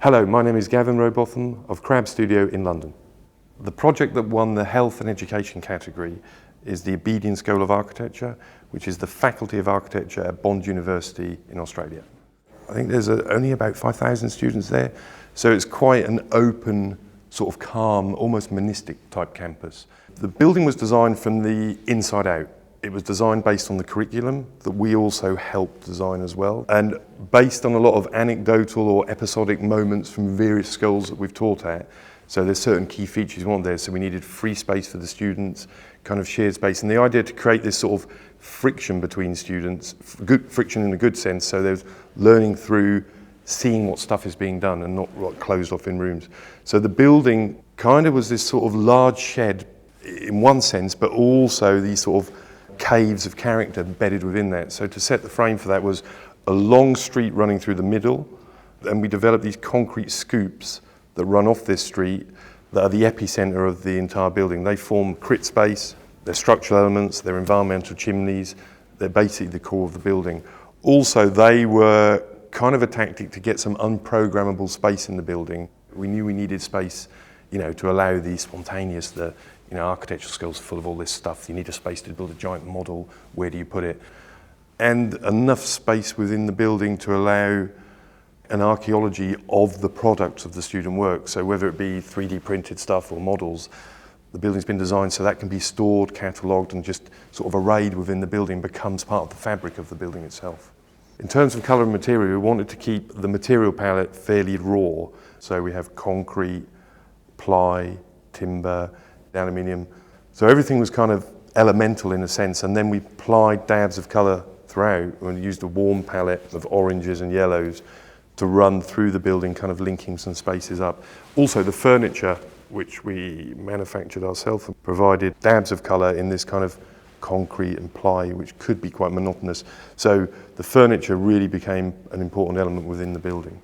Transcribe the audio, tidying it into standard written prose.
Hello, my name is Gavin Robotham of Crab Studio in London. The project that won the Health and Education category is the Abedian School of Architecture, which is the Faculty of Architecture at Bond University in Australia. I think there's only about 5,000 students there, so it's quite an open, sort of calm, almost monistic type campus. The building was designed from the inside out. It was designed based on the curriculum that we also helped design as well, and based on a lot of anecdotal or episodic moments from various schools that we've taught at. So there's certain key features we want there. So we needed free space for the students, kind of shared space, and the idea to create this sort of friction between students, good friction in a good sense. So there's learning through seeing what stuff is being done and not like closed off in rooms. So the building kind of was this sort of large shed in one sense, but also these sort of caves of character embedded within that. So to set the frame for that was a long street running through the middle, and we developed these concrete scoops that run off this street that are the epicenter of the entire building. They form crit space, they're structural elements, they're environmental chimneys, they're basically the core of the building. Also, they were kind of a tactic to get some unprogrammable space in the building. We knew we needed space, to allow the spontaneous, architectural skills are full of all this stuff. You need a space to build a giant model. Where do you put it? And enough space within the building to allow an archaeology of the products of the student work. So whether it be 3D printed stuff or models, the building's been designed so that can be stored, catalogued, and just sort of arrayed within the building, becomes part of the fabric of the building itself. In terms of colour and material, we wanted to keep the material palette fairly raw. So we have concrete, ply, timber, aluminium. So everything was kind of elemental in a sense, and then we applied dabs of colour throughout and used a warm palette of oranges and yellows to run through the building, kind of linking some spaces up. Also the furniture, which we manufactured ourselves, provided dabs of colour in this kind of concrete and ply, which could be quite monotonous. So the furniture really became an important element within the building.